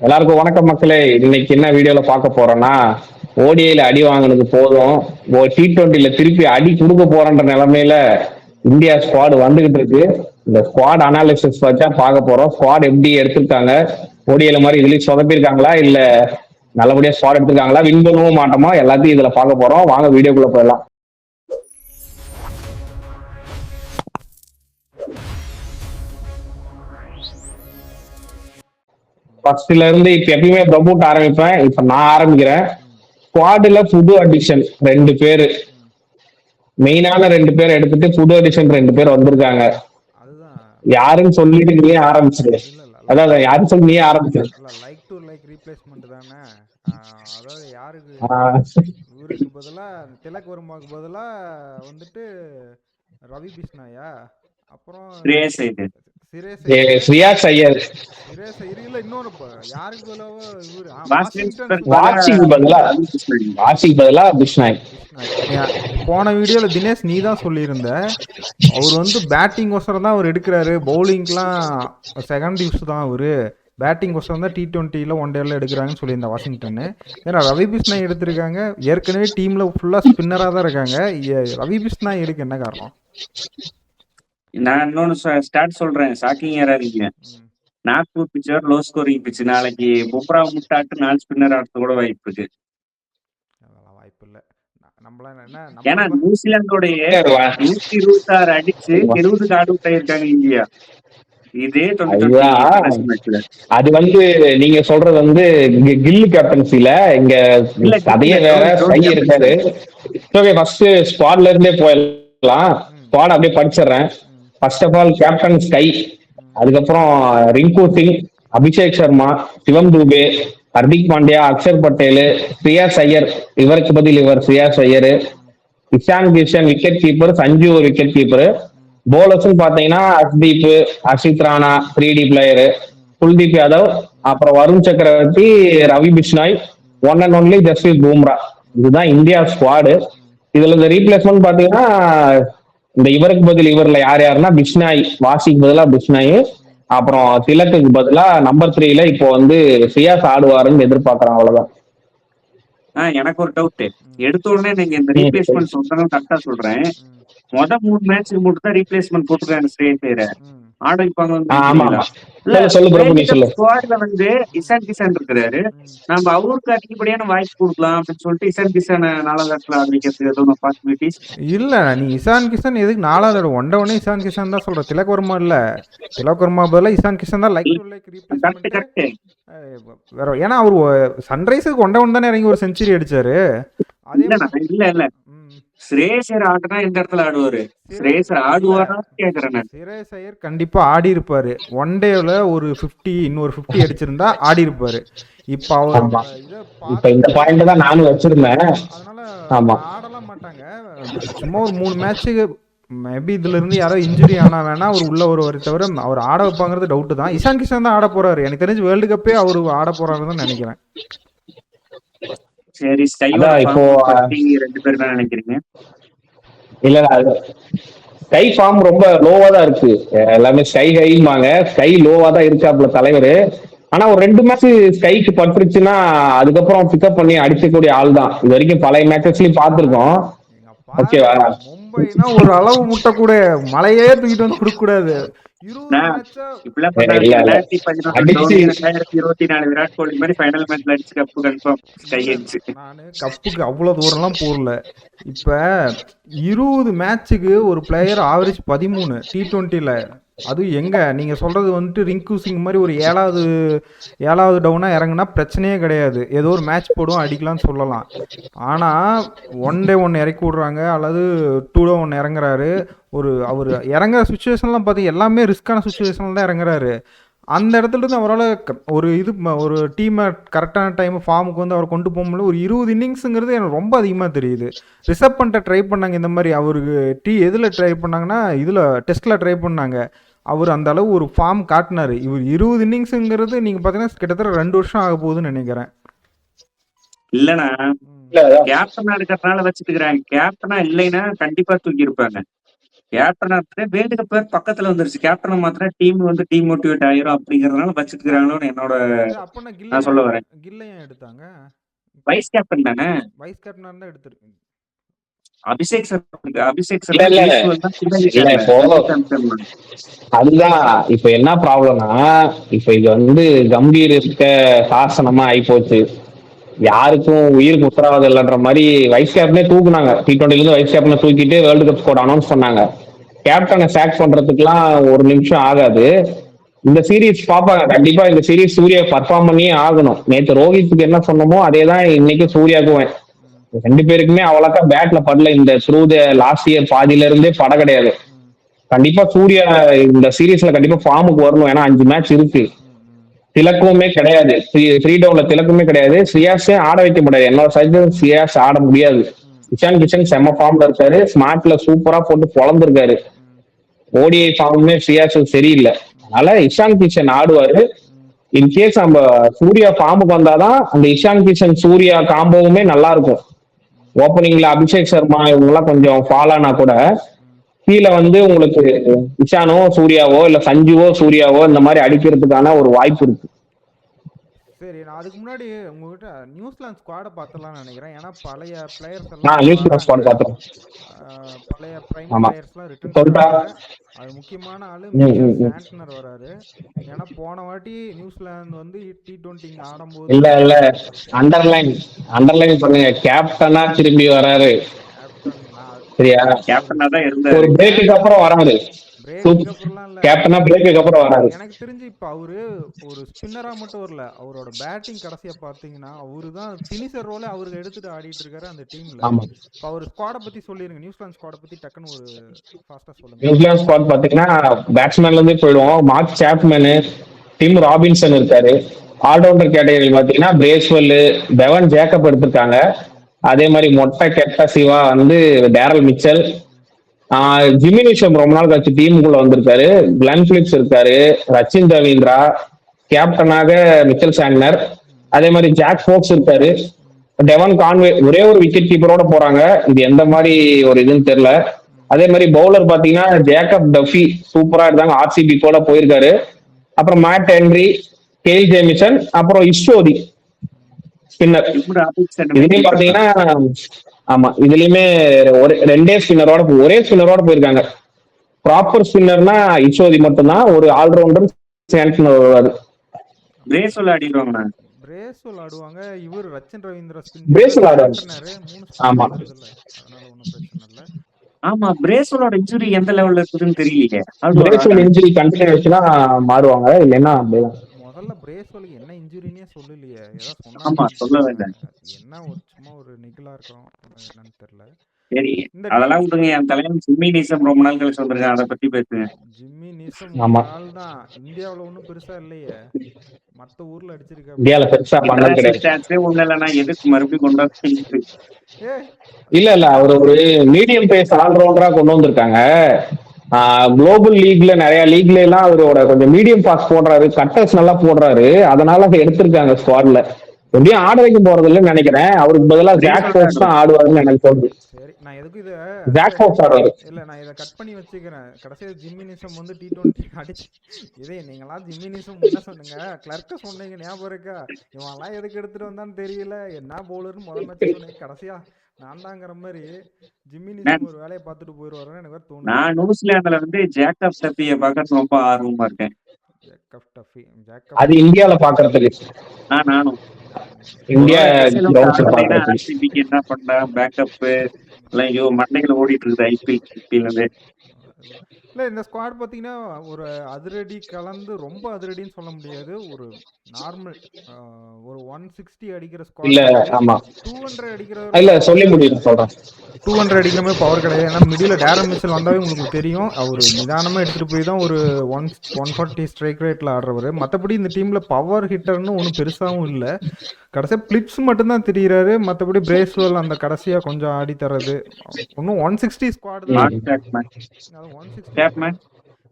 எல்லாருக்கும் வணக்கம் மக்களே. இன்னைக்கு என்ன வீடியோல பார்க்க போறோம்னா, ஓடிஐல அடி வாங்கினது போதும், T20ல திருப்பி அடி கொடுக்க போறன்ற நிலைமையில இந்தியா ஸ்குவாட் வந்துகிட்டு இருக்கு. இந்த ஸ்குவாட் அனாலிசிஸ் வச்சா பார்க்க போறோம். ஸ்குவாட் எப்படி எடுத்திருக்காங்க, ஓடிஐல மாதிரி இதுலயும் சொதப்பிருக்காங்களா இல்ல நல்லபடியா ஸ்குவாட் எடுத்திருக்காங்களா, வின் பண்ணவும் மாட்டோமா, எல்லாத்தையும் இதுல பார்க்க போறோம். வாங்க வீடியோக்குள்ள போயிடலாம். ஃபர்ஸ்ட்ல இருந்து இப்ப எப்பயுமே பிரபுட் ஆரம்பிப்பேன். இப்ப நான் ஆரம்பிக்கிறேன். ஸ்குவாட்ல புது அடிஷன் 2 பேரு, மெயினான 2 பேர் எடுத்துட்டு புது அடிஷன் 2 பேர் வந்திருக்காங்க. அதுதான். யாருன்னு சொல்லிட்டு நீயே ஆரம்பிச்சிரு. இல்ல இல்ல லைக் அதான் யாருன்னு சொல்லி நீயே ஆரம்பிச்சிரு. இல்ல லைக் டு லைக் ரீப்ளேஸ்மெண்ட் தானே. அதாவது யாருக்கு ஆஹ் இவருக்கு பதிலா திலக் வர்மாவுக்கு பதிலா வந்துட்டு ரவி பிஷ்னாயா, அப்புறம் ஸ்ரேயஸ் ஐயர். சிரேஸ் ஐயர். ஸ்ரீயாஸ் ஐயர். சிரேஸ் ஐயர் இல்ல இன்னொரு யாருக்கு பதிலாக இவரு வாஷிங்டன் வாட்சிக்கு பதிலா வாட்சிக்கு பதிலா பிஷ்னாய். பிஷ்னாய். போன வீடியோல தினேஷ் நீ தான் சொல்லியிருந்த அவர் வந்து பேட்டிங் ஒசரம் தான் அவர் எடுக்கிறாரு, பவுலிங்லாம் செகண்ட் யூஸ் தான் அவரு, பேட்டிங் ஒசரம் தான் T20ல ஒன் டேல எடுக்கிறாங்கன்னு சொல்லியிருந்தேன் வாஷிங்டன்னு. ஏன்னா ரவி பிஷ்னாய் எடுத்திருக்காங்க, ஏற்கனவே டீம்ல ஃபுல்லா ஸ்பின்னரா தான் இருக்காங்க. ரவி பிஷ்னாய் எடுக்க என்ன காரணம்? நான் இன்னொன்னு ஸ்டார்ட் சொல்றேன், ஷாக்கிங் ஏறாதீங்க. நாக்பூர் பிச்சர் லோ ஸ்கோரிங் பிச்சு, நாளைக்கு பும்ரா முட்டாட்டு 4 ஸ்பின்னர் ஆடுறது கூட வாய்ப்பு இருக்கு. அதெல்லாம் வாய்ப்பு இல்லை. நம்மளாம் ஏன்னா என்ன நியூசிலாந்தோடைய 126 அடிச்சு 70க்கு ஆட் அவுட் ஆயிருக்காங்க இந்தியா. இதே 2020 மேட்ச்ல. அது வந்து நீங்க சொல்றது வந்து கில்லு கேப்டன்சில, இங்க கதையே வேற. ஸ்கை இருக்காரு. ஃபர்ஸ்ட் ஸ்குவாட்ல இருந்தே போயிடலாம். ஸ்குவாட் அப்படியே படிச்சிடுறேன். First of all captain SKY, அதுக்கப்புறம் ரிங்கு சிங், அபிஷேக் சர்மா, சிவம் துபே, ஹர்திக் பாண்டியா, அக்ஷர் பட்டேல், ஸ்ரேயாஸ் ஐயர், இவருக்கு பதில் இவர் ஸ்ரேயாஸ் ஐயர், இஷான் கிஷன் விக்கெட் கீப்பர், சஞ்சு ஒரு விக்கெட் கீப்பர். போலர்ஸ் பாத்தீங்கன்னா ஹர்தீப், அஷித் ராணா 3D பிளேயரு, குல்தீப் யாதவ், அப்புறம் Varun Chakravarthy, Ravi Bishnoi, one and only Jasprit Bumrah. இதுதான் இந்தியா ஸ்குவாடு. இதுல இந்த ரீப்ளேஸ்மெண்ட் பாத்தீங்கன்னா இந்த இவருக்கு பதில் இவர்ல யார் யாருன்னா பிஷ்னாய், வாசிக்கு பதிலா பிஷ்னாய், அப்புறம் திலக்குக்கு பதிலா நம்பர் 3ல இப்போ வந்து ஸ்ரேயாஸ் ஆடுவாருன்னு எதிர்பார்க்கறேன். அவ்வளவுதான். எனக்கு ஒரு டவுட். எடுத்த உடனே நீங்க இந்த ரீப்ளேஸ்மெண்ட் சொல்றேன் கரெக்டா சொல்றேன். மொத 3 மேட்ச்சுக்கு மட்டும் தான் ரீப்ளேஸ்மெண்ட் போட்டுருக்காங்க ஸ்ரேயஸ் ஐயரை. ஆட வைப்பாங்க ஸ்குவாட்ல வந்து இஷான் கிஷன் இருக்கிறாரு. நம்ம அவருக்கு அதிகப்படியான வாய்ப்பு கொடுக்கலாம் அப்படின்னு சொல்லிட்டு இஷான் கிஷன் 4வது இடத்துல ஆட வைக்கிறதுக்கு எதுவும் பாசிபிலிட்டிஸ் இல்ல. நீ இஷான் கிஷன் எதுக்கு 4வது ஒன்டவுனே இஷான் கிஷன் தான் சொல்ற. திலக் வர்மா இல்ல, திலக் வர்மா பதிலா இஷான் கிஷன் தான் லைக் டு லைக் ரீப்ளேஸ்மெண்ட். வேற ஏன்னா அவரு சன்ரைஸருக்கு ஒன்டவுன் தானே இறங்கி ஒரு செஞ்சுரி அடிச்சாரு. இல்ல ஸ்ரேயஸ் ஐயர் ஆடுனா எந்த இடத்துல ஆடுவாரு? ஸ்ரேயஸ் ஐயர் ஆடுவாரா கேக்குறேன். ஸ்ரேயஸ் ஐயர் கண்டிப்பா ஆடி இருப்பாரு. ஒன் டேல ஒரு 50 இன்னொரு 50 அடிச்சிருந்தா ஆடி இருப்பாரு. இப்ப அவர் இந்த பாயிண்ட் தான் நானும் வச்சிருந்தேன். அதனால ஆடலாம் மாட்டாங்க. சும்மா ஒரு 3 மேட்சுக்கு மேபி இதுல இருந்து யாரோ இன்ஜுரி ஆனா வேணா அவர் உள்ள வருவாரு, தவிர அவர் ஆட வைப்பாங்கிறது டவுட் தான். இஷான் கிஷன் தான் ஆட போறாரு. எனக்கு தெரிஞ்சு வேர்ல்டு கப்பே அவரு ஆட போறாருன்னு நினைக்கிறேன். சரி, இப்போ 2 பேர் தான் நினைக்கிறீங்க? இல்ல, ஸ்கை ஃபார்ம் ரொம்ப லோவா தான் இருக்கு. எல்லாமே ஸ்கை ஹைமாங்க, ஸ்கை லோவா தான் இருக்காப்ல தலைவர். ஆனா ஒரு 2 மேட்ச் ஸ்கைக்கு பட்டுருச்சுன்னா அதுக்கப்புறம் பிக்கப் பண்ணி அடிக்கக்கூடிய ஆள் தான். இது வரைக்கும் பழைய மேட்சஸ்லயும் பார்த்திருக்கோம். ஓகேவா? மும்பைனா ஒரு அளவு முட்டை கூட மலையே தூக்கிட்டு வந்து கொடுக்க கூடாது. 2024 விராட் கோலி மாதிரி ஃபைனல் மேட்ச்ல அடிச்சு கப்பு கன்ஃபார்ம். நானு கப்புக்கு அவ்வளவு தூரம்லாம் போறல. இப்ப 20 மேட்சுக்கு ஒரு பிளேயர் ஆவரேஜ் 13 T20ல. அது எங்க நீங்க சொல்றது வந்துட்டு ரிங்கு சிங் மாதிரி ஒரு 7வது டவுனா இறங்குனா பிரச்சனையே கிடையாது. ஏதோ ஒரு மேட்ச் போடும் அடிக்கலாம்னு சொல்லலாம். ஆனா 1 டே 1 இறக்கி விடுறாங்க, அல்லது 2 டே 1 இறங்குறாரு. அவர் இறங்குற சுச்சுவேஷன்லாம் பார்த்து எல்லாமே ரிஸ்கான சுச்சுவேஷன்ல தான் இறங்குறாரு. அந்த இடத்துல இருந்து அவரால் ஒரு டீமை கரெக்டான டைம் ஃபார்முக்கு வந்து அவர் கொண்டு போக முடியல. ஒரு 20 இன்னிங்ஸுங்கிறது எனக்கு ரொம்ப அதிகமாக தெரியுது. ரிசர்வ் பண்ணிட்ட ட்ரை பண்ணாங்க இந்த மாதிரி. அவருக்கு எதில் ட்ரை பண்ணாங்கன்னா இதில் டெஸ்ட்டில் ட்ரை பண்ணாங்க. அவர் அந்த அளவு ஒரு ஃபார்ம் காட்டினாரு. இவர் 20 இன்னிங்ஸுங்கிறது நீங்கள் பார்த்தீங்கன்னா கிட்டத்தட்ட 2 வருஷம் ஆக போகுதுன்னு நினைக்கிறேன். இல்லைண்ணா, கேப்டனா இருக்கிறதுனால வச்சுக்கிறாங்க. கேப்டனா இல்லைன்னா கண்டிப்பா தூக்கி இருப்பாங்க. கேப்டன் வேர்ல்டு கப் பேர் பக்கத்துல வந்துருச்சு. கேப்டனை மாத்திர டீம் வந்து டீமோட்டிவேட் ஆயிரும் அப்படிங்கறதுனால வச்சிருக்காங்களோன்னு என்னோட அப்பனா நான் சொல்ல வரேன். கில்லையும் எடுத்தாங்க. வைஸ் கேப்டன் தானே வைஸ் கேப்டனா இருந்தா எடுத்துருக்கு. அபிஷேக் சார் இல்ல இல்ல இல்ல இப்போ அதுதான் இப்ப என்ன ப்ராப்ளம்னா, இப்ப இது வந்து கம்பீர் இருக்க சாசனமா ஆயிப்போச்சு. யாருக்கும் உயிருக்கு உத்தரவாதம் இல்லைன்ற மாதிரி வைஸ் கேப்டனே தூக்குனாங்க. T20 இருந்து வைஸ் கேப்டனை தூக்கிட்டு வேர்ல்டு கப் ஸ்குவாட் அனௌன்ஸ் பண்ணாங்க. கேப்டனை சாக் பண்றதுக்குலாம் ஒரு நிமிஷம் ஆகாது. இந்த சீரீஸ் பாப்பாங்க கண்டிப்பா. இந்த சீரீஸ் சூர்யா பர்ஃபார்ம் பண்ணியே ஆகணும். நேத்து ரோஹித்துக்கு என்ன சொன்னமோ அதே தான் இன்னைக்கு சூர்யாக்குவேன். ரெண்டு பேருக்குமே அவ்வளோக்கா பேட்ல படல. இந்த த்ரூ த லாஸ்ட் இயர் பாதியில இருந்தே பட கிடையாது. கண்டிப்பா சூர்யா இந்த சீரீஸ்ல கண்டிப்பா ஃபார்முக்கு வரணும். ஏன்னா 5 மேட்ச் இருக்கு. திலக்குமே கிடையாது. ஃப்ரீ டவுன்ல திலக்குமே கிடையாது. ஸ்ரீயாஸே ஆட வைக்க முடியாது. என்னோட சஜஷன் ஸ்ரீயாஸ் ஆட முடியாது. இஷான் கிஷன் செம்ம ஃபார்ம்ல இருக்காரு. ஸ்மார்ட்ல சூப்பரா போட்டு பொழந்திருக்காரு. ஓடிஐ ஃபார்முமே ஸ்ரீயாஸ் சரியில்லை. அதனால இஷான் கிஷன் ஆடுவாரு. இன்கேஸ் நம்ம சூர்யா ஃபார்முக்கு வந்தாதான் அந்த இஷான் கிஷன் சூர்யா காம்போவுமே நல்லா இருக்கும். ஓப்பனிங்ல அபிஷேக் சர்மா இவங்கெல்லாம் கொஞ்சம் ஃபால் ஆனா கூட கீழே வந்து உங்களுக்கு இஷானோ சூர்யாவோ இல்ல சஞ்சுவோ சூர்யாவோ இந்த மாதிரி அடிக்கிறதுக்கான ஒரு வாய்ப்பு இருக்கு. சரி, நான் அதுக்கு முன்னாடி உங்ககிட்ட நியூசிலாந்து ஸ்குவாடை பார்த்தலாம்னு நினைக்கிறேன். ஏன்னா பழைய பிளேயர்ஸ் நியூசிலாந்து ஸ்குவாட் எல்லாம் பார்த்தோம். பழைய பிரைம் ஆமா பிளேயர்ஸ்லாம் ரிட்டர்ன் பண்ணுறாங்க. அது முக்கியமான ஆளு மிச்சல் சாண்ட்னர் வராரு. ஏன்னா போன வாட்டி நியூசிலாந்து வந்து T20 ஆடும்போது இல்ல இல்ல அண்டர்லைன் பண்ணுங்க. கேப்டனா திரும்பி வராரு. சரியா? கேப்டனா தான் இருந்தாரு. ஒரு பிரேக்குக்கு அப்புறம் வராரு. கேப்டனா பிரேக்குக்கு அப்புறம் வராரு. எனக்கு தெரிஞ்சு இப்ப அவரு ஒரு ஸ்பின்னரா மட்டும் வரல. அவரோட பேட்டிங் கடைசியா பாத்தீங்கன்னா அவரு தான் பினிஷர் ரோல அவருக்கு எடுத்துட்டு ஆடிட்டு இருக்காரு அந்த டீம்ல. இப்ப அவர் ஸ்குவாட பத்தி சொல்லிருங்க. நியூசிலாந்து ஸ்குவாட பத்தி டக்குன்னு ஒரு ஃபாஸ்டா சொல்லுங்க. நியூசிலாந்து ஸ்குவாட் பாத்தீங்கன்னா பேட்ஸ்மேன்ல இருந்தே போயிடுவோம். மார்க் சாப்மேன், டிம் ராபின்சன் இருக்காரு. ஆல்ரவுண்டர் கேட்டகரி பாத்தீங்கன்னா பிரேஸ்வெல், டெவன் ஜேக்கப் எடுத்திருக்காங்க. அதே மாதிரி மொட்டை கெட்ட சிவா வந்து டேரல் மிச்சல், ஜிம்மி நிஷம் ரொம்ப நாள் கழிச்சு டீமுக்குள்ள வந்திருக்காரு. கிளன் பிலிப்ஸ் இருக்காரு. ரச்சின் ரவீந்திரா, கேப்டனாக மிச்சல் சாண்ட்னர், அதே மாதிரி ஜாக் ஃபோக்ஸ் இருக்காரு. டெவன் கான்வே ஒரே ஒரு விக்கெட் கீப்பரோட போறாங்க. இது எந்த மாதிரி ஒரு இதுன்னு தெரியல. அதே மாதிரி பவுலர் பாத்தீங்கன்னா ஜேக்கப் டஃபி சூப்பரா இருந்தாங்க. RCB போல போயிருக்காரு. அப்புறம் மேட் ஹென்ரி, கேல் ஜேமிசன், அப்புறம் இஸ்ரோதி ஸ்பின்னர். இதுலயும் பாத்தீங்கன்னா ஆமா இதுலயுமே ரெண்டே ஸ்பின்னரோட ஒரே ஸ்பின்னரோட போயிருக்காங்க. ப்ராப்பர் ஸ்பின்னர்னா இஸ்ரோதி மட்டும்தான். ஒரு ஆல்ரவுண்டர் சாண்ட்னர் வருவாரு. பிரேஸ்வெல் ஆடிடுவாங்க. பிரேஸ்வெல் ஆடுவாங்க. இவர் ரச்சின் ரவீந்திரா பிரேஸ்வெல் ஆடுவாங்க. ஆமா அதனால ஒன்றும் பிரச்சனை இல்லை. ஆமா பிரேஸ்வெலோட இன்ஜுரி எந்த லெவல்ல இருக்குதுன்னு தெரியலையே. பிரேஸ்வெல் இன்ஜுரி கண்டினியூஸ்னா மாறுவாங்க. இல்லைன்னா முதல்ல பிரேஸ்வெலுக்கு என்ன இன்ஜுரினே சொல்லலையே. ஏதோ சொன்னாங்க. என்ன ஒரு சும்மா ஒரு நிகழா இருக்கும் என்னன்னு தெரியல. சரி அதெல்லாம் விடுங்க. என் தலைவன் ஜிம்மி நீசம் ரொம்ப நாள் கழிச்சு வந்திருக்கேன். அதை பத்தி பேசுங்க. ஜிம்மி நீசம் நாள் தான். இந்தியாவுல ஒன்றும் பெருசா இல்லையே. மத்த ஊர்ல அடிச்சிருக்காரு. இந்தியால பெருசா பண்ணது கிடையாது. எதுக்கு மறுபடியும் கொண்டாந்து இல்ல அவர் ஒரு மீடியம் பேஸ் ஆல்ரவுண்டரா கொண்டு வந்திருக்காங்க. குளோபல் லீக்ல நிறைய லீக்ல எல்லாம் அவரோட கொஞ்சம் மீடியம் பாஸ் போடுறாரு. கட்டர்ஸ் நல்லா போடுறாரு. அதனால அதை எடுத்திருக்காங்க ஸ்குவாட்ல. எப்படியும் ஆட வைக்க போறது இல்லைன்னு நினைக்கிறேன். அவருக்கு பதிலா ஜாக் ஃபோக்ஸ் தான் ஆடுவாருன்னு எனக்கு தோணுது. சரி, நான் எதுக்கு இதை ஜாக் ஃபோக்ஸ் ஆடுவாரு. இல்ல நான் இதை கட் பண்ணி வச்சுக்கிறேன். கடைசியா ஜிம்மி நிஷம் வந்து T20 அடிச்சு இதே நீங்களாம் ஜிம்மி நிஷம் என்ன சொன்னீங்க, கிளர்க்க சொன்னீங்க ஞாபகம் இருக்கா? இவன்லாம் எதுக்கு எடுத்துட்டு வந்தான்னு தெரியல. என்ன பவுலர்னு முதல் மேட்ச் சொன்னீங்க. கடைசியா நான் தாங்கிற மாதிரி ஜிம்மி நிஷம் ஒரு வேலையை பார்த்துட்டு போயிடுவாருன்னு எனக்கு தோணுது. நான் நியூசிலாந்துல வந்து ஜேக்கப் டஃபியை பார்க்க ரொம்ப ஆர்வமா இருக்கேன். அது இந்தியால பாக்குறதுக்கு நானும் இந்தியா என்ன பண்ண பேக்கப் எல்லாம் மண்டைகளை ஓடிட்டு இருக்குது IPL இருந்து. இல்லை இந்த ஸ்குவாட் பார்த்தீங்கன்னா ஒரு அதிரடி கலந்து ரொம்ப அதிரடின்னு சொல்ல முடியாது. ஒரு நார்மல் ஒரு 160 அடிக்கிற ஸ்குவாட் இல்ல. ஆமா 200 அடிக்கிற இல்ல சொல்லி முடியும் சொல்றேன். 200 அடிக்கிற மாதிரி பவர் கிடையாது. ஏன்னா மிடில் டேரல் மிச்சல் வந்தாவே உங்களுக்கு தெரியும். அவர் நிதானமாக எடுத்துகிட்டு போய் தான் ஒரு 140 ஸ்ட்ரைக் ரேட்டில் ஆடுறவர். மற்றபடி இந்த டீமில் பவர் ஹிட்டர்னு ஒன்றும் பெருசாகவும் இல்லை. கடைசியாக பிளிப்ஸ் மட்டும்தான் தெரிகிறாரு. மற்றபடி பிரேஸ்வெல் அந்த கடைசியாக கொஞ்சம் ஆடி தர்றது. ஒன்றும் 160 ஸ்குவாட் தான். 160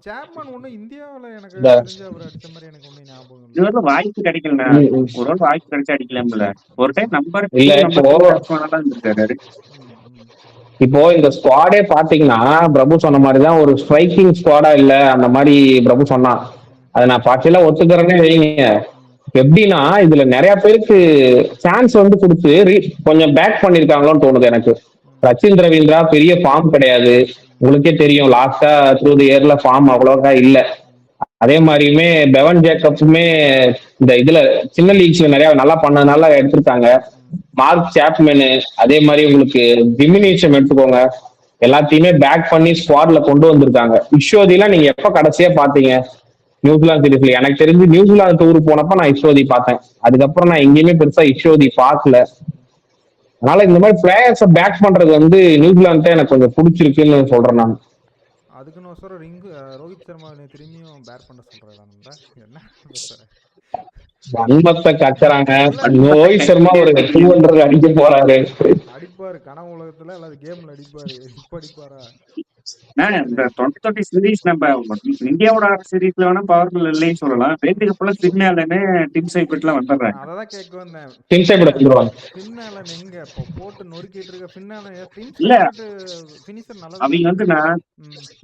சாப்மன் ஒன்றும் இந்தியாவில் எனக்கு தெரிஞ்சு அவர் அடிச்ச மாதிரி எனக்கு ஒன்றும் ஞாபகம் இல்லை. வாய்ப்பு கிடைக்கல. ஒரு வாய்ப்பு கிடைச்சா அடிக்கலாம்ல. ஒரு டைம் நம்பர் இல்ல இருக்காரு. இப்போ இந்த ஸ்குவாடே பாத்தீங்கன்னா பிரபு சொன்ன மாதிரிதான் ஒரு ஸ்ட்ரைக்கிங் ஸ்குவாடா இல்ல அந்த மாதிரி பிரபு சொன்னான். அதை நான் பார்ட்டியெல்லாம் ஒத்துக்கிறேன்னே வைங்க. எப்படின்னா இதுல நிறைய பேருக்கு சான்ஸ் வந்து கொடுத்து கொஞ்சம் பேக் பண்ணிருக்காங்களோன்னு தோணுது எனக்கு. சச்சின் ரவீந்திரா பெரிய ஃபார்ம் கிடையாது, உங்களுக்கே தெரியும். லாஸ்டா த்ரூ தி இயர்ல ஃபார்ம் அவ்வளோக்கா இல்ல. அதே மாதிரியுமே பெவன் ஜேக்கப்ஸுமே இந்த இதுல சின்ன லீக்ஸ்ல நிறைய நல்லா பண்ணதுனால எடுத்திருக்காங்க. மார்க் சாப்மேனு அதே மாதிரி உங்களுக்கு ஜிமினிஷம் எடுத்துக்கோங்க, எல்லாத்தையுமே பேக் பண்ணி ஸ்குவாட்ல கொண்டு வந்திருக்காங்க. இஸ்வோதிலாம் நீங்க எப்ப கடைசியா பாத்தீங்க நியூசிலாந்து சீரீஸ்ல? எனக்கு தெரிஞ்சு நியூசிலாந்து டூர் போனப்ப நான் இஸ்வோதி பார்த்தேன். அதுக்கப்புறம் நான் எங்கேயுமே பெருசா இஸ்வோதி பார்க்கல. அதனால இந்த மாதிரி பிளேயர்ஸை பேக் பண்றது வந்து நியூசிலாந்து எனக்கு கொஞ்சம் பிடிச்சிருக்குன்னு சொல்றேன் நான். அதுக்குன்னு ரோஹித் சர்மா திரும்பியும் பேட் பண்ண சொல்றாங்க. என்ன வன்மத்தை கட்டுறாங்க. ரோஹித் சர்மா ஒரு 200 அடிக்க போறாரு. அடிப்பாரு கனவு உலகத்துல அல்லது கேம்ல அடிப்பாரு. இப்ப அடிப்பாரா? இந்த 2020 சீரீஸ் நம்ம இந்தியாவோட சீரீஸ்ல வேணா பவர்ஃபுல் இல்லைன்னு சொல்லலாம். வேர்ல்டு கப்ல பின்னாலனே டிம் சைபெட்லாம் வந்துடுறாங்க. அததான் கேட்க வந்தேன். டிம் சைபெட் வந்துருவாங்க. பின்னாலன் எங்க இப்போ போட்டு நொறுக்கிட்டு இருக்க பின்னால இல்ல ஃபினிஷர் நல்லா. அவங்க வந்து நான்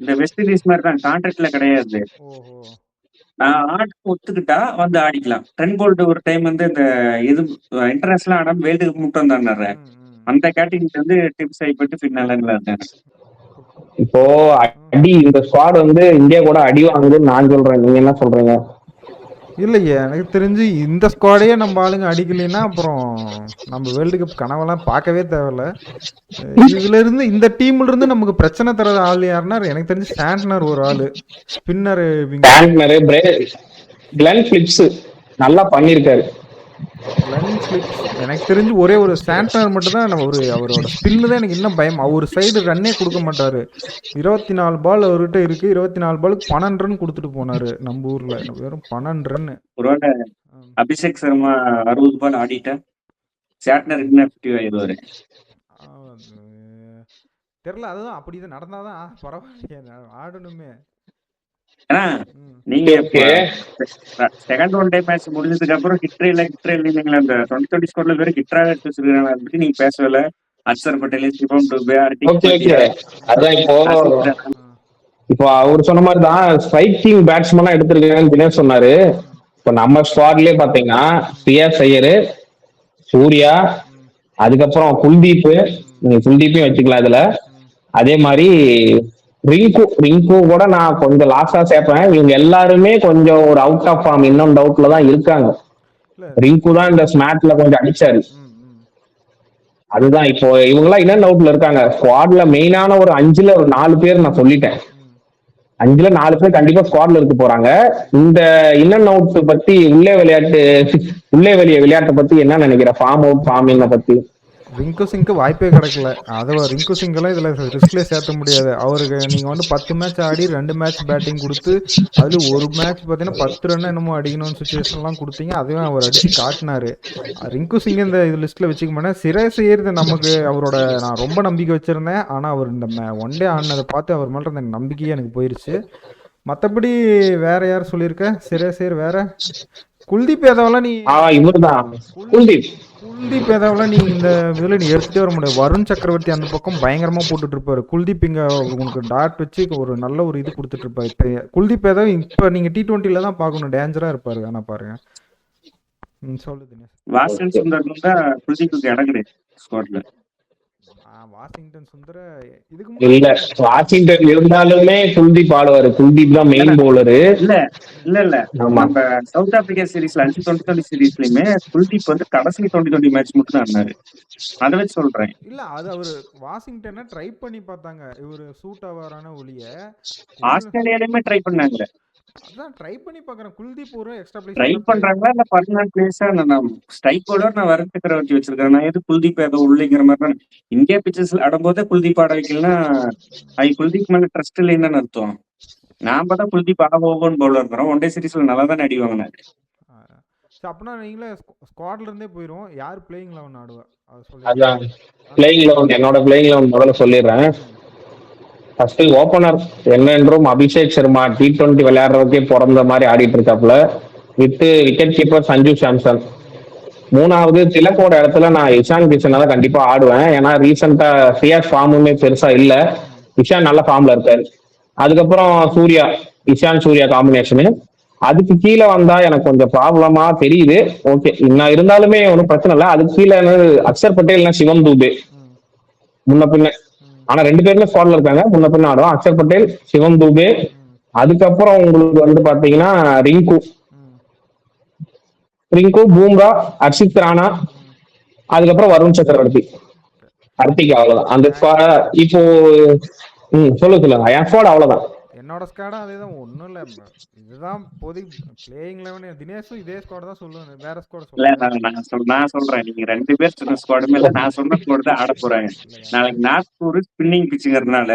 இந்த வெஸ்ட் இண்டீஸ் மாதிரி தான் கான்ட்ராக்ட்ல கிடையாது. ஓஹோ. நான் ஆட ஒத்துக்கிட்டா வந்து ஆடிக்கலாம். ட்ரெண்ட் போல்ட் ஒரு டைம் வந்து இந்த இது இன்டர்நேஷனல் ஆடாம வேர்ல்டு கப் மட்டும் தானே, அந்த கேட்டகரிக்கு வந்து டிம் சைபெட் பின்னாலன்ல இருந்தேன். இப்போ அடி இந்த ஸ்குவாட் வந்து இந்தியா கூட அடி வாங்குதுன்னு நான் சொல்றேன். நீங்க என்ன சொல்றீங்க? இல்லையே, எனக்கு தெரிஞ்சு இந்த ஸ்குவாடையே நம்ம ஆளுங்க அடிக்கலைன்னா அப்புறம் நம்ம வேர்ல்டு கப் கனவெல்லாம் பார்க்கவே தேவையில்ல. இதுல இருந்து இந்த டீம்ல இருந்து நமக்கு பிரச்சனை தர ஆள் யாருன்னா எனக்கு தெரிஞ்சு சாண்ட்னர் ஒரு ஆளு. ஸ்பின்னர் கிளென் பிலிப்ஸ் நல்லா பண்ணிருக்காரு. எனக்கு தெரிஞ்சு ஒரே ஒரு சாண்ட்னர் மட்டும் தான் அவரோட ஸ்பின்னு தான் எனக்கு இன்னும் பயம். அவர் சைடு ரன்னே கொடுக்க மாட்டாரு. 24 பால் அவர்கிட்ட இருக்கு. 24 பாலுக்கு 12 ரன் கொடுத்துட்டு போனாரு. நம்ம ஊர்ல வெறும் 12 ரன். ஒருவேளை அபிஷேக் சர்மா 60 பால் ஆடிட்டா சாண்ட்னர் இன்ஆக்டிவ் ஆயிடுவாரு. தெரியல, அதுதான் அப்படிதான் நடந்தாதான் பரவாயில்லையே, ஆடணுமே. நீங்க செகண்ட் ஒன் டே மேட்ச் முடிஞ்சதுக்கு அப்புறம் ஹிட்ரே இல்லைங்களா? அந்த 2020 ஸ்கோர்ல வேற ஹிட்ரா எடுத்து வச்சிருக்காங்க. அதை பத்தி நீங்க பேசல. அக்சர் பட்டேல், சிவம் டுபே, அதான் இப்போ அவர் சொன்ன மாதிரி தான் ஸ்ட்ரைக்கிங் பேட்ஸ்மேனா எடுத்திருக்காங்கன்னு தினேஷ் சொன்னாரு. இப்போ நம்ம ஸ்குவாட்லயே பாத்தீங்கன்னா ஸ்ரேயஸ் ஐயர், சூர்யா, அதுக்கப்புறம் குல்தீப்பையும் வச்சுக்கலாம் இதுல. அதே மாதிரி ரிங்கு கூட நான் கொஞ்சம் லாஸ்டா சேர்ப்பேன். இவங்க எல்லாருமே கொஞ்சம் ஒரு அவுட் ஆஃப் ஃபார்ம், இன்னும் டவுட்ல தான் இருக்காங்க. ரிங்கு தான் இந்த ஸ்மாட்ல கொஞ்சம் அடிச்சாரு. அதுதான் இப்போ இவங்க எல்லாம் இன்னும் டவுட்ல இருக்காங்க. ஸ்குவாட்ல மெயினான ஒரு 5ல ஒரு 4 பேர் நான் சொல்லிட்டேன். 5ல 4 பேர் கண்டிப்பா ஸ்குவாட்ல இருக்க போறாங்க. இந்த இன்னன் அவுட் பத்தி உள்ளே வெளிய விளையாட்டை பத்தி என்ன நினைக்கிற? ஃபார்ம் அவுட் ஃபார்மிங் பத்தி ரிங்கு சிங்க்கு வாய்ப்பே கிடைக்கல. அதை ரிங்கு சிங்கெல்லாம் இதில் ரிஸ்க்லேயே சேர்த்த முடியாது. அவருக்கு நீங்கள் வந்து 10 மேட்ச் ஆடி 2 மேட்ச் பேட்டிங் கொடுத்து அதில் ஒரு மேட்ச் பார்த்தீங்கன்னா 10 ரன் என்னமோ அடிக்கணும்னு சுச்சுவேஷன்லாம் கொடுத்தீங்க. அதுவே அவர் அடித்து காட்டினாரு. ரிங்கு சிங் இந்த இது லிஸ்ட்டில் வச்சுக்க மாட்டேன். சிரேஸ் ஐயர் நமக்கு அவரோட நான் ரொம்ப நம்பிக்கை வச்சுருந்தேன். ஆனால் அவர் இந்த ஒன் டே ஆடினதை பார்த்து அவர் மேலே அந்த நம்பிக்கையே எனக்கு போயிருச்சு. மற்றபடி வேற யார் சொல்லியிருக்க? சிரேஸ் ஐயர் வேற குல்தீப் யாதவ்லாம் குல்தீப் யாதவ்லாம் நீ இந்த இதில் நீ எடுத்துகிட்டே வர முடியாது. வருண் சக்கரவர்த்தி அந்த பக்கம் பயங்கரமாக போட்டுட்டு இருப்பாரு. குல்தீப் இங்கே உங்களுக்கு டாட் வச்சு ஒரு நல்ல ஒரு இது கொடுத்துட்டு இருப்பாரு. இப்போ குல்தீப் யாதவ் இப்போ நீங்கள் T20 தான் பார்க்கணும், டேஞ்சராக இருப்பாரு. ஆனால் பாருங்க. சொல்லு தினேஷ். வாஷிங்டன் சுந்தர இதுக்கு இல்ல, வாஷிங்டன் இருந்தாலுமே குல்தீப் ஆடுவாரு. குல்தீப் தான் மெயின் பவுலரு. இல்ல நம்ம சவுத் ஆப்பிரிக்கா சீரீஸ்ல 5 2020 சீரீஸ்லயுமே குல்தீப் வந்து கடைசி 2020 மேட்ச் மட்டும் தான் ஆடினாரு. அதை வச்சு சொல்றேன். இல்ல அது அவரு வாஷிங்டனை ட்ரை பண்ணி பார்த்தாங்க. இவரு சூட் ஆவாரான ஒளிய ஆஸ்திரேலியாலயுமே ட்ரை பண்ணாங்க. அதான் ட்ரை பண்ணி பார்க்கறேன். குல்தீப் ஒரு எக்ஸ்ட்ரா பிளேஸ் ட்ரை பண்றாங்களா இல்ல பர்மனன்ட் பிளேஸா? நான் ஸ்ட்ரைக் போர்டர் நான் வருண் சக்கரவர்த்தி வச்சிருக்கேன். நான் எது குல்தீப் யாதவ் உள்ளிங்கிற மாதிரி இந்தியா பிச்சர்ஸ்ல ஆடும்போதே குல்தீப் ஆட வைக்கலாம். குல்தீப் மேல ட்ரஸ்ட் இல்லைன்னு அர்த்தம். நான் பார்த்தா குல்தீப் ஆகோன்னு பவுலர் இருக்கிறோம். ஒன் டே சீரீஸ்ல நல்லா தான் அடி வாங்கினாரு. அப்படின்னா நீங்களே ஸ்குவாட்ல இருந்தே போயிரும். யார் பிளேயிங் 11 ஆடுவா? அதான் பிளேயிங் 11 என்னோட பிளேயிங் 11 முதல்ல சொல்லிடுறேன். ஃபர்ஸ்ட் ஓபனர் என்னென்றும் அபிஷேக் சர்மா T20 விளையாடுறதுக்கே பிறந்த மாதிரி ஆடிட்டு இருக்காப்புல. With wicket keeper Sanju Samson. மூணாவது திலக்கோட இடத்துல நான் இஷான் கிஷனை தான் கண்டிப்பா ஆடுவேன். ஏன்னா ரீசெண்டா சியாஸ் ஃபார்முமே பெருசா இல்ல. இஷான் நல்ல ஃபார்ம்ல இருக்காரு. அதுக்கப்புறம் சூர்யா, இஷான் சூர்யா காம்பினேஷனு. அதுக்கு கீழே வந்தா எனக்கு கொஞ்சம் ப்ராப்ளமா தெரியுது. ஓகே, நான் இருந்தாலுமே ஒன்றும் பிரச்சனை இல்லை. அதுக்கு கீழே அக்ஷர் பட்டேல், சிவம் தூபே முன்ன பின்ன. ஆனா 2 பேருமே ஸ்குவாட்ல இருக்காங்க, முன்ன பின்ன ஆடுவோம். அக்ஷர் பட்டேல், சிவம் தூபே. அதுக்கப்புறம் உங்களுக்கு வந்து பாத்தீங்கன்னா ரிங்கு, பூம்ரா, ஹர்ஷித் ராணா, அதுக்கப்புறம் வருண் சக்கரவர்த்தி, ஹர்திக். அவ்வளவுதான் அந்த இப்போ. சொல்லுங்க. என் ஸ்குவாட் அவ்வளவுதான். என்னோட ஸ்குவாடும் அதேதான், ஒன்றும் இல்லை. இதுதான் இப்போதைக்கு பிளேயிங் 11. தினேஷும் இதே ஸ்குவாட் தான் சொல்லுவேன், வேற ஸ்குவாட் இல்ல சொல்லுவேன். நான் சொல்றேன், நீங்க 2 பேர் சொன்ன ஸ்குவாடுமே இல்ல, நான் சொன்ன ஸ்குவாட் தான் ஆட போறாங்க. நாளைக்கு நாக்பூர் ஸ்பின்னிங் பிச்சுங்கிறதுனால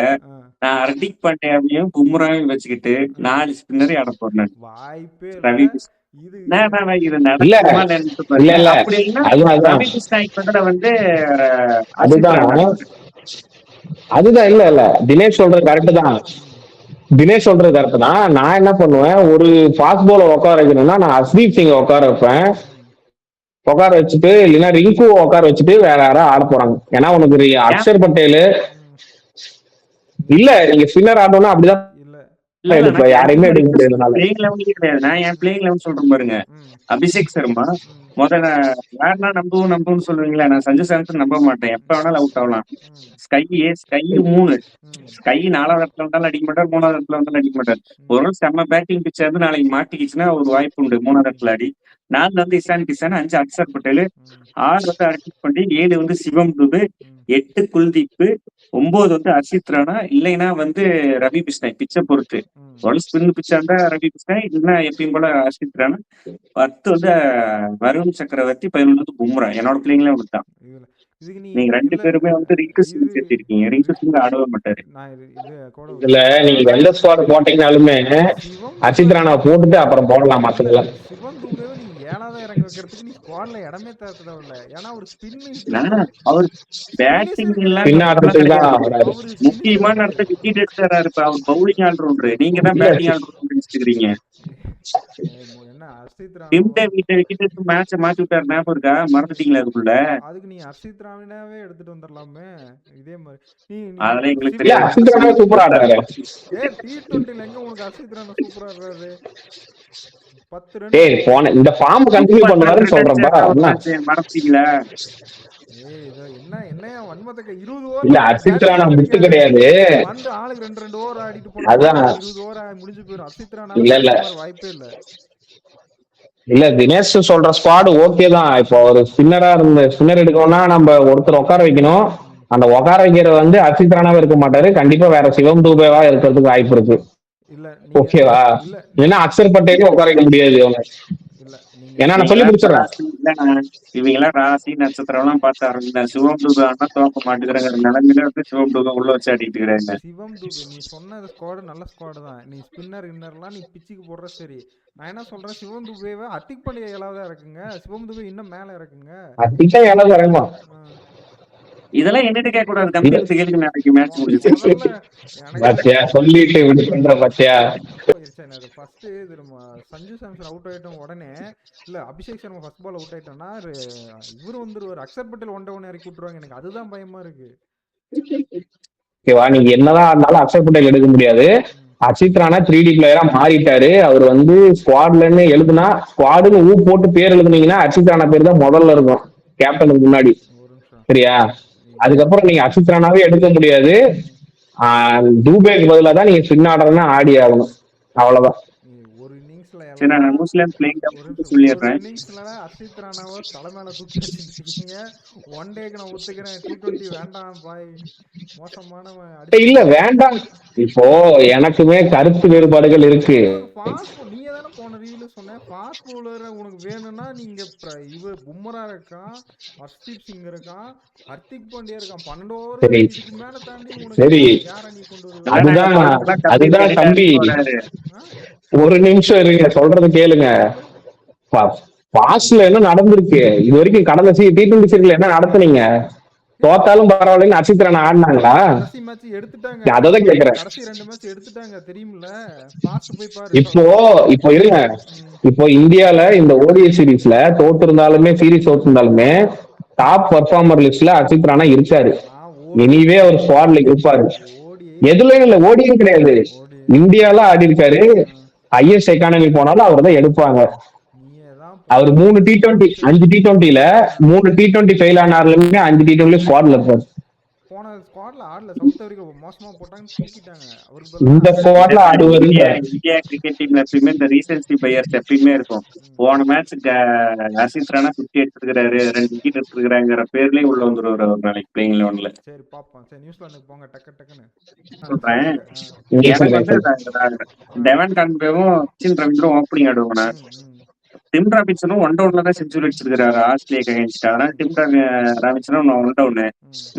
நான் ஹர்திக் பாண்டியாவையும் பும்ராவையும் வச்சுக்கிட்டு 4 ஸ்பின்னரையும் ஆட போறேன். வாய்ப்பே ரவி இது இது நடக்குமா அப்படி இல்லைன்னா ரவி கிருஷ்ணாய்க்கு பதிலா வந்து அதுதான் இல்ல தினேஷ் சொல்றது கரெக்ட் தான். தினேஷ் சொல்றது கரெக்ட் தான். நான் என்ன பண்ணுவேன், ஒரு ஃபாஸ்ட் பாலர் உட்கார வைக்கணும்னா நான் ஹர்ஷ்தீப் சிங் உட்கார வைப்பேன். உட்கார வச்சுட்டு இல்லைன்னா ரிங்கு உட்கார வச்சுட்டு வேற யாராவது ஆட போறாங்க. ஏன்னா உனக்கு அக்ஷர் பட்டேல் இல்ல, நீங்க ஸ்பின்னர் ஆடணும்னா அப்படிதான் யாரையுமே எடுக்க முடியாது. நான் என் பிளேயிங் 11 சொல்றேன் பாருங்க. அபிஷேக் சர்மா முதல்ல யாருன்னா நம்புன்னு சொல்லுவீங்களா? நான் சஞ்சு சாம்சன் நம்ப மாட்டேன், எப்ப வேணாலும் அவுட் ஆகலாம். ஸ்கை 3, ஸ்கை 4வது இடத்துல வந்தாலும் அடிக்க மாட்டார், 3வது இடத்துல வந்தாலும் அடிக்க மாட்டார். ஒரு செம்ம பேட்டிங் பிச்சா இருந்து நாளைக்கு மாட்டிக்கிச்சுன்னா ஒரு வாய்ப்பு உண்டு 3வது இடத்துல அடி. 4 வந்து இஷான் கிஷன், 5 அக்ஷர் பட்டேல், 6 வந்து ஹர்திக் பாண்டியா, 7 வந்து சிவம் துபே, 8 குல்தீப், 9 வந்து ஹர்ஷித் ராணா, இல்லைன்னா வந்து ரவி பிஷ்ணாய். பிச்சை பொறுத்து ஸ்பின் பிச்சா இருந்தா ரவி பிஷ்ணாய், இல்லைன்னா எப்பயும் போல ஹர்ஷித் ராணா. 10 வந்து வருண் சக்கரவர்த்தி, 11 வந்து பும்ரா. என்னோட பிளேயிங்ல தான். நீங்க 2 பேருமே வந்து ரிங்கு சிங் சேர்த்திருக்கீங்க. ரிங்கு சிங் ஆடவே மாட்டாரு. இல்ல, நீங்க எந்த ஸ்குவாட் போட்டீங்கனாலுமே ஹர்ஷித் ராணா போட்டுட்டு அப்புறம் போடலாம் மத்ததெல்லாம். சிவம் தூபேவை நீ 7வது இறங்கி வைக்கிறதுக்கு நீ ஸ்குவாட்ல இடமே தேவையில்ல. ஏன்னா அவர் அவர் பேட்டிங் முக்கியமான இடத்துல விக்கெட் எடுத்தாரா இருப்பா. அவர் பவுலிங் ஆல்ரவுண்டர், நீங்க தான் பேட்டிங் ஆல்ரவுண்டர் வச்சுக்கிறீங்க. மேட்ச மாத்தி விட்டாரு, ஞாபகம் இருக்கா? மறந்துட்டீங்களா? அதுக்குள்ள அதுக்கு நீ ஹர்ஷித் ராணாவே எடுத்துட்டு வந்துடலாமே. இதே மாதிரி அதெல்லாம் எங்களுக்கு தெரியாது. ஹர்ஷித் ராணா சூப்பரா ஆடுறாரு. T20ல எங்க உனக்கு ஹர்ஷித் ராணா சூப்பரா ஆடுறாரு? 10 ரன் போன இந்த ஃபார்ம் கண்டினியூ பண்ணுவாருன்னு சொல்றேன்பா. மறந்துட்டீங்களா? என்ன வன்மத்துக்கு 20 ஓவர் இல்ல, ஹர்ஷித் ராணா முட்டு கிடையாது. வந்து ஆளுக்கு 2 ஓவர் ஆடிட்டு போனா 20 ஓவர் முடிஞ்சு போயிடும். ஹர்ஷித் ராணா இல்ல வாய்ப்பே இல்ல. இல்ல, தினேஷ் சொல்ற ஸ்குவாட் ஓகே தான். இப்போ ஒரு ஸ்பின்னர் எடுக்கணும்னா நம்ம ஒருத்தர் உட்கார வைக்கணும். அந்த உட்கார வைக்கிற வந்து ஹர்ஷித் ராணாவே இருக்க மாட்டாரு, கண்டிப்பா வேற சிவம் தூபேவா இருக்கிறதுக்கு வாய்ப்பு இருக்கு. ஓகேவா? ஏன்னா அக்ஷர் பட்டேலும் உட்கார வைக்க முடியாது அவங்க. ஏன்னா நான் சொல்லி முடிச்சிடறேன், இவங்க எல்லாம் ராசி நட்சத்திரம் எல்லாம் பார்த்து ஆரம்பிச்சா சிவம் தூபே ஆனா தோக்க மாட்டேங்கிறாங்க. நிலைமையில வந்து சிவம் தூபே உள்ள வச்சு ஆடிட்டு இருக்கிறாங்க. சிவம் தூபே நீ சொன்ன ஸ்குவாடு நல்ல ஸ்குவாடு தான். நீ ஸ்பின்னர் இன்னர்லாம் நீ பிச்சுக்கு போடுற சரி. நான் என்ன சொல்றேன், சிவம் துபேவை ஹர்திக் பாண்டியா 7வது இருக்குங்க, சிவம் துபே இன்னும் மேல இருக்குங்க. ஹர்திக் 7வது இறங்குமா? இதெல்லாம் என்னட்டு கேட்க கூடாது. கம்பெனி கேளுங்க, நாளைக்கு மேட்ச் முடிஞ்சிச்சு. சொல்லிட்டு விடு பண்ற பாத்தியா. ஃபர்ஸ்ட் சஞ்சு சாம்சன் அவுட் ஆயிட்டோம் உடனே இல்ல Abhishek Sharma first ball out ஆயிட்டோம்னா இவரு வந்துருவாரு, அக்ஷர் பட்டேல் 1-1 இறக்கி விட்டுருவாங்க. எனக்கு அதுதான் பயமா இருக்கு. ஓகேவா? நீங்க என்னதான் இருந்தாலும் அக்ஷர் பட்டேல் எடுக்க முடியாது. ஹர்ஷித் ராணா 3D பிளேயரா மாறிட்டாரு. அவர் வந்து ஸ்குவாட்லன்னு எழுதுனா ஸ்குவாடுன்னு போட்டு பேர் எழுதுனீங்கன்னா ஹர்ஷித் ராணா பேர் தான் முதல்ல இருக்கும் கேப்டனுக்கு முன்னாடி. சரியா? அதுக்கப்புறம் நீங்க ஹர்ஷித் ராணாவே எடுக்க முடியாது. தூபேக்கு பதிலாக தான் நீங்க ஸ்பின் ஆடுறதுன்னா ஆடி ஆகணும். அவ்வளவுதான். ஒரு இன்னிங்ஸ்ல ஹர்ஷித் ராணாவை தலைமையில தூக்கி வச்சிருக்கீங்க. ஒன் டேக்கு நான் ஒத்துக்கிறேன், T20 வேண்டாம் பாய், மோசமான இல்ல வேண்டாம். இப்போ எனக்குமே கருத்து வேறுபாடுகள் இருக்கு. நீங்க தானே போன ரிவ்யூல சொன்ன ஃபாஸ்ட் பவுலர் உனக்கு வேணும்னா நீங்க இவ பும்ரா இருக்கான், ஹர்ஷ்தீப் சிங் இருக்கான், ஹர்திக் பாண்டியா இருக்கான். 12 ஓவர் இதுக்கு மேல தாண்டி உனக்கு யார நீ கொண்டு வருவ? அதுதான் தம்பி, ஒரு நிமிஷம் இருங்க, சொல்றது கேளுங்க. பாஸ்ட்ல என்ன நடந்திருக்கு இது வரைக்கும்? கடந்த T20 சீரீஸ்ல என்ன நடத்துனீங்க? தோத்தாலும் பரவாயில்லன்னு அசித் ராணா ஆடினாங்களா? கடைசி மேட்ச் எடுத்துட்டாங்க. அததான் கேக்குறேன். கடைசி 2 மேட்ச் எடுத்துட்டாங்க தெரியும்ல. பாஸ்ட் போய் பாரு. இப்போ இருங்க, இப்போ இந்தியால இந்த ஓடிஐ சீரீஸ்ல தோத்து இருந்தாலுமே சீரீஸ் தோத்து இருந்தாலுமே டாப் பர்ஃபார்மர் லிஸ்ட்ல அசித் ராணா இருக்காரு. எனிவே அவர் ஸ்குவாட்ல இருப்பாரு. எதுலயும் இல்ல, ஓடியும் கிடையாது, இந்தியால ஆடி இருக்காரு. ஹையஸ்ட் எக்கானமி போனாலும் அவர் தான் எடுப்பாங்க. அவர் 3 T20 5 T20ல 3 T20 ஃபெயில் ஆனாலுமே 5 T20 ஸ்குவாட்ல இருப்பாரு. போன ஸ்குவாட்ல ஆடல. சவுத் ஆப்பிரிக்கா மோசமா போட்டாங்க, தூக்கிட்டாங்க. அவருக்கு இந்த ஸ்குவாட்ல ஆடுவாரு. இந்தியா கிரிக்கெட் டீம்ல எப்பயுமே இந்த ரீசன்சி பையர்ஸ் எப்பயுமே இருக்கும். போன மேட்ச் அசித் ராணா 50 எடுத்துக்கிறாரு, 2 விக்கெட் எடுத்துக்கிறாங்கிற பேர்லயே உள்ள வந்துருவாரு ஒரு நாளைக்கு பிளேயிங் 11ல. சரி பாப்போம். சரி நியூசிலாந்துக்கு போங்க டக்குன்னு சொல்றேன். எனக்கு வந்து டெவன் கான்வேவும் சச்சின் ரவீந்திரம் ஓப்பனிங் ஆடுவாங்க. டிம் ராபின்சனும் 1 டவுன்ல தான் செஞ்சுரி அடிச்சிருக்காரு ஆஸ்திரேலியா அகைன்ஸ்ட். அதனால டிம் ராபின்சனும் 1 டவுன்.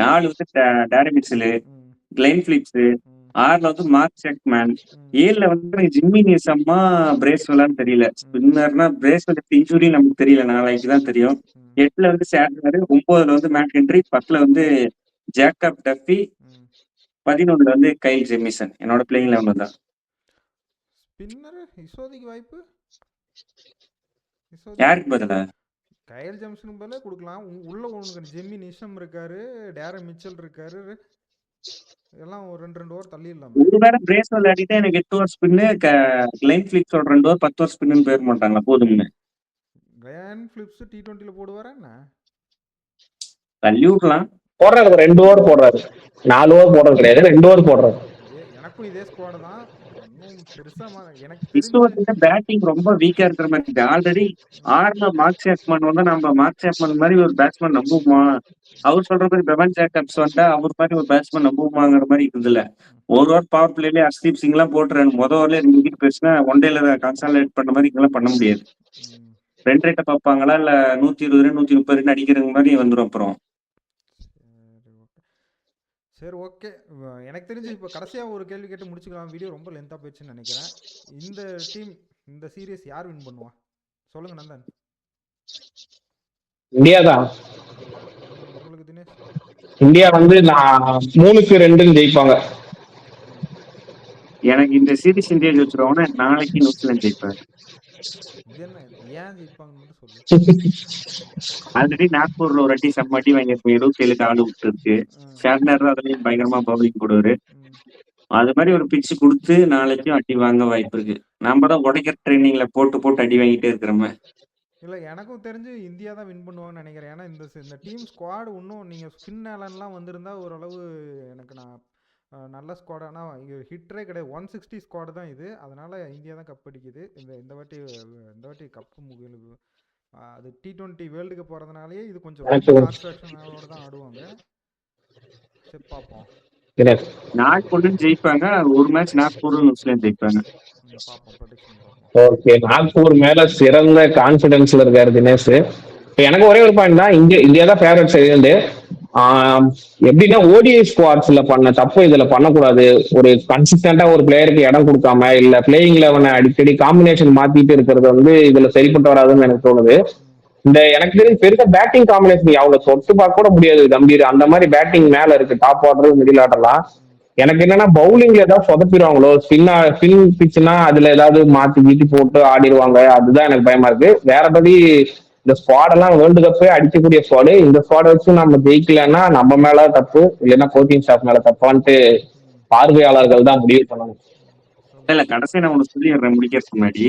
4 வந்து டேரி மிச்சல், கிளைன் பிலிப்ஸ், 6ல வந்து மார்க் செக்மேன், 7ல வந்து ஜிம்மி நேசம்மா பிரேஸ்வெல்லான்னு தெரியல. ஸ்பின்னர்னா பிரேஸ்வெல் இன்ஜுரி நமக்கு தெரியல, நாளைக்கு தான் தெரியும். 8ல வந்து சேட்னர், 9ல வந்து மேக் ஹென்ரி, 10ல வந்து ஜேக்கப் டஃபி, 11ல வந்து கைல் ஜெமிசன். என்னோட பிளேயிங் 11 தான். ஸ்பின்னர் இசோதிக்கு வாய்ப்பு யாருக்கு பதிலா? கைல் ஜெமிசனுக்கு பதிலா கொடுக்கலாம். உள்ள உனக்கு ஜிம்மி நிஷம் இருக்காரு, டேரன் மிச்சல் இருக்காரு, எல்லாம் ஒரு 2 ஓவர் தள்ளிடலாம். ஒருவேளை பிரேஸ்வெல் ஆடிட்டு எனக்கு 8 ஓவர் ஸ்பின்னு, கிளைன் பிலிப்ஸோட 2 ஓவர் 10 ஓவர் ஸ்பின்னு பேர் மாட்டாங்களா போதும்னு? கிளைன் பிலிப்ஸ் T20ல போடுவாரா என்ன? தள்ளி விடலாம். போடுறாரு, 2 ஓவர் போடுறாரு, 4 ஓவர் போடுறது கிடையாது, 2 ஓவர் போடுறாரு. எனக்கும் இதே ஸ்குவாட் தான். பெருசா எனக்கு தெரிஞ்ச பேட்டிங் ரொம்ப வீக்கா இருக்கிற மாதிரி இருக்கு. ஆல்ரெடி 6ல மார்க் சேப்மன் வந்து நம்ம மார்க் சேப்மன் மாதிரி ஒரு பேட்ஸ்மேன் நம்புவோமா? அவர் சொல்ற மாதிரி பெவன் ஜேக்கப்ஸ் வந்தா அவர் மாதிரி ஒரு பேட்ஸ்மேன் நம்புவோமாங்கிற மாதிரி இருக்குதுல்ல. ஒரு ஓவர் பவர் பிளேல ஹர்ஷ்தீப் சிங் எல்லாம் போட்டு முதல் ஓவர்ல 2 விக்கெட் போயிடுச்சுன்னா ஒன் டேல கான்சன்ட்ரேட் பண்ண மாதிரி இதெல்லாம் பண்ண முடியாது. 2 ரேட்டை பார்ப்பாங்களா இல்ல 120 130 அடிக்கிற மாதிரி வந்துடும் அப்புறம். சரி ஓகே. எனக்கு தெரிஞ்சு இப்போ கடைசியாக ஒரு கேள்வி கேட்டு முடிச்சுக்கலாம். வீடியோ ரொம்ப லென்த்தாக போயிடுச்சுன்னு நினைக்கிறேன். இந்த டீம் இந்த சீரியஸ் யார் வின் பண்ணுவா சொல்லுங்க நந்தன். இந்தியா தான். உங்களுக்கு தினேஷ்? இந்தியா வந்து 3-2 ஜெயிப்பாங்க. எனக்கு இந்த சீரிஸ் இந்தியா ஜெயிச்சிருவாங்கன்னா நாளைக்கு நியூசிலாந்து ஜெயிப்பாரு. ஏன் ஜெயிப்பாங்கன்னு சொல்லு. ஆல்ரெடி நாக்பூர்ல ஒரு அடி செம்ம அடி வாங்கியிருக்கோம். 27க்கு ஆடு விட்டு இருக்கு. ஷார்னர் அதுலயும் பயங்கரமா பவுலிங் போடுவாரு. அது மாதிரி ஒரு பிச்சு கொடுத்து நாளைக்கும் அடி வாங்க வாய்ப்பு இருக்கு. நம்ம தான் உடைக்கிற ட்ரைனிங்ல போட்டு அடி வாங்கிட்டே இருக்கிறோமே. இல்லை எனக்கும் தெரிஞ்சு இந்தியா தான் வின் பண்ணுவாங்கன்னு நினைக்கிறேன். ஏன்னா இந்த டீம் ஸ்குவாடு இன்னும் நீங்கள் ஸ்பின் ஆலன்லாம் வந்திருந்தா ஓரளவு எனக்கு நான் நல்ல ஸ்குவாட். ஆனால் ஹிட்ரே கிடையாது, 160 ஸ்குவாடு தான் இது. அதனால இந்தியா தான் கப் அடிக்குது. இந்த வாட்டி கப்பு முகிலுக்கு அது T20 வேர்ல்டு கப் போகிறதுனாலே இது கொஞ்சம் கான்சன்ட்ரேஷனோட தான் ஆடுவாங்க. சரி பார்ப்போம். நாக்பூர் ஜெயிப்பாங்க. ஒரு மேட்ச் நாக்பூர் நியூசிலாந்து ஜெயிப்பாங்க. ஓகே, நாக்பூர் மேல சிறந்த கான்பிடன்ஸ்ல இருக்காரு தினேஷ். எனக்கு ஒரே ஒரு பாயிண்ட் தான், இந்தியா தான் ஃபேவரட் சைடு. எப்படின்னா ஓடிஐ ஸ்குவாட்ஸ்ல பண்ண தப்பு இதுல பண்ணக்கூடாது. ஒரு கன்சிஸ்டன்டா ஒரு பிளேயருக்கு இடம் கொடுக்காம இல்ல பிளேயிங் 11 அடிக்கடி காம்பினேஷன் மாத்திட்டு இருக்கிறது வந்து இதுல சரிப்பட்டு வராதுன்னு எனக்கு தோணுது. எனக்கு தெரிஞ்சு பெருசா பேட்டிங் காம்பினேஷன் அவங்க தொட்டு பார்க்க கூட முடியாது. கம்பீர் அந்த மாதிரி பேட்டிங் மேல இருக்கு, டாப் ஆர்டர் மிடில் ஆர்டர்லாம். எனக்கு என்னன்னா பவுலிங்ல ஏதாவது சொதப்பிடுவாங்களோ, ஸ்பின் பிச்சுனா அதுல ஏதாவது மாத்தி கீட்டி போட்டு ஆடிடுவாங்க, அதுதான் எனக்கு பயமா இருக்கு. வேறபடி இந்த ஸ்குவாட் எல்லாம் வேர்ல்டு கப்பே அடிக்கக்கூடிய ஸ்குவாடு. இந்த ஸ்குவாட் வச்சு நம்ம ஜெயிக்கலன்னா நம்ம மேல தப்பு, இல்லைன்னா கோச்சிங் ஸ்டாஃப் மேல தப்பான்ட்டு பார்வையாளர்கள் தான் முடிவு பண்ணணும். இல்ல கடைசியா நான் ஒண்ணு சொல்லிடுறேன் முடிக்கிறதுக்கு முன்னாடி.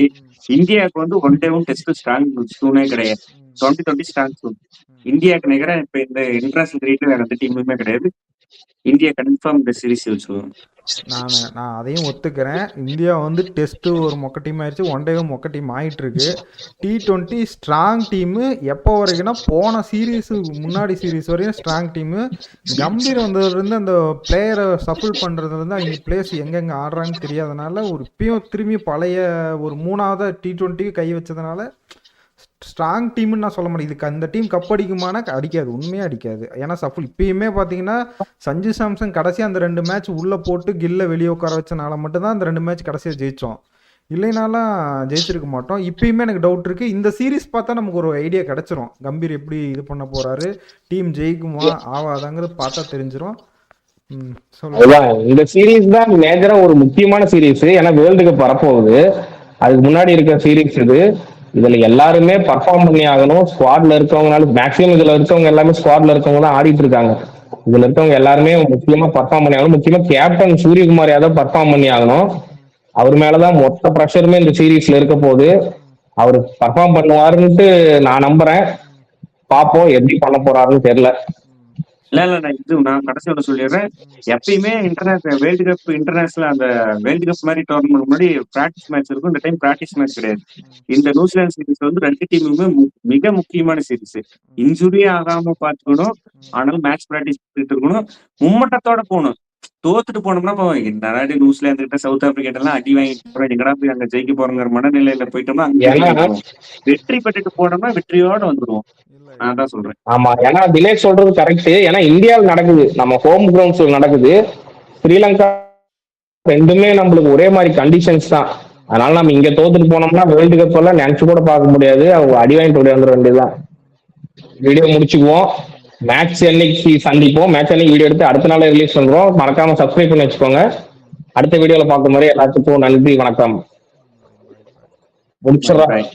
இந்தியாவுக்கு வந்து ஒன் டேவும் டெஸ்ட் ஸ்ட்ராங் சூனே கிடையாது. 2020 ஸ்ட்ராங் சூன். இந்தியாவுக்கு நிகர இப்ப இந்த இன்டர்நேஷனல் கிரிக்கெட்ல வேற எந்த டீமுமே கிடையாது. இந்தியா கன்ஃபார்ம் இந்த சீரிஸ் வச்சுருவோம். நான் அதையும் ஒத்துக்கிறேன். இந்தியா வந்து டெஸ்ட்டு ஒரு மொக்க டீம் ஆயிடுச்சு, ஒன் டேவும் மொக்க டீம் ஆகிட்டு இருக்கு. T20 ஸ்ட்ராங் டீமு எப்போ வரைக்கும்னா போன சீரீஸு முன்னாடி சீரீஸ் வரையும் ஸ்ட்ராங் டீமு. கம்பீர் வந்ததுலேருந்து அந்த பிளேயரை சஃபிள் பண்ணுறதுலேருந்து அவங்க பிளேயர்ஸ் எங்கெங்கே ஆடுறாங்கன்னு தெரியாதனால ஒரு இப்பயும் திரும்பி பழைய ஒரு 3வது T20 கை வச்சதுனால ஸ்ட்ராங் டீம்னு நான் சொல்ல முடியும். இதுக்கு அந்த டீம் கப் அடிக்குமானா அடிக்காது, உண்மையாக அடிக்காது. ஏன்னா சஃபுல் இப்பயுமே பார்த்தீங்கன்னா சஞ்சு சாம்சன் கடைசியாக அந்த 2 மேட்ச் உள்ளே போட்டு கில்ல வெளியே உட்கார வச்சனால மட்டும்தான் அந்த 2 மேட்ச் கடைசியாக ஜெயித்தோம். இல்லைனாலாம் ஜெயிச்சிருக்க மாட்டோம். இப்பயுமே எனக்கு டவுட் இருக்கு. இந்த சீரிஸ் பார்த்தா நமக்கு ஒரு ஐடியா கிடைச்சிரும். கம்பீர் எப்படி இது பண்ண போறாரு, டீம் ஜெயிக்குமா ஆவாதாங்கிறது பார்த்தா தெரிஞ்சிரும். சொல்லுங்க. அதுதான் இந்த சீரீஸ் தான் மேஜரா ஒரு முக்கியமான சீரீஸ். ஏன்னா வேர்ல்டு கப் வரப்போகுது. அதுக்கு முன்னாடி இருக்கிற சீரீஸ் இது. இதுல எல்லாருமே பர்ஃபார்ம் பண்ணி ஆகணும். ஸ்குவாட்ல இருக்கவங்கனால மேக்ஸிமம் இதுல இருக்கவங்க எல்லாமே ஸ்குவாட்ல இருக்கவங்க தான் ஆடிட்டு இருக்காங்க. இதுல இருக்கவங்க எல்லாருமே முக்கியமா பர்ஃபார்ம் பண்ணி ஆகணும். முக்கியமா கேப்டன் சூரியகுமார் யாதவ் பர்ஃபார்ம் பண்ணி ஆகணும். அவர் மேலதான் மொத்த ப்ரெஷருமே இந்த சீரீஸ்ல இருக்க போகுது. அவர் பர்ஃபார்ம் பண்ணுவாருன்ட்டு நான் நம்புறேன். பாப்போம் எப்படி பண்ண போறாருன்னு தெரியல. இல்ல நான் கடைசி ஒன்று சொல்லிடுறேன். எப்பயுமே வேர்ல்டு கப் இன்டர்நேஷனல் அந்த வேர்ல்டு கப் மாதிரி டோர்னமெண்ட் முன்னாடி பிராக்டிஸ் மேட்ச் இருக்கும். இந்த டைம் பிராக்டிஸ் மேட்ச் கிடையாது. இந்த நியூசிலாந்து சீரீஸ் வந்து 2 டீமுமே மிக முக்கியமான சீரீஸ். இன்ஜுரியே ஆகாம பாத்துக்கணும். ஆனாலும் மேட்ச் பிராக்டிஸ் இருக்கணும். மும்மட்டத்தோட போகணும். தோத்துட்டு போனோம்னா நிறைய நியூசிலாந்து கிட்ட சவுத் ஆப்பிரிக்கா எல்லாம் அடி வாங்கிட்டு போறோம். எங்கடா போய் அங்க ஜெயிக்க போறோங்கிற மனநிலையில போயிட்டோம்னா வெற்றி பெற்றுட்டு போனோம்னா வெற்றியோட வந்துருவோம். நான் தான் சொல்றேன். ஆமா, ஏன்னா தினேஷ் சொல்றது கரெக்ட். ஏன்னா இந்தியாவில் நடக்குது, நம்ம ஹோம் கிரவுண்ட்ஸ்ல நடக்குது. ஸ்ரீலங்கா ரெண்டுமே நம்மளுக்கு ஒரே மாதிரி கண்டிஷன்ஸ் தான். அதனால நம்ம இங்க தோத்துட்டு போனோம்னா வேர்ல்டு கப் எல்லாம் நினைச்சு கூட பார்க்க முடியாது. அவங்க அடி வாங்கிட்டு ஓடி வந்துட வேண்டியதுதான். வீடியோ முடிச்சுக்குவோம். மேட்ச் அன்னைக்கு சந்திப்போம். மேட்ச் அன்னைக்கு வீடியோ எடுத்து அடுத்த நாள் ரிலீஸ் பண்றோம். மறக்காம சப்ஸ்கிரைப் பண்ணி வச்சுக்கோங்க. அடுத்த வீடியோல பார்க்கும் மாதிரி எல்லாத்துக்கும் நன்றி, வணக்கம். முடிச்சிடறேன்.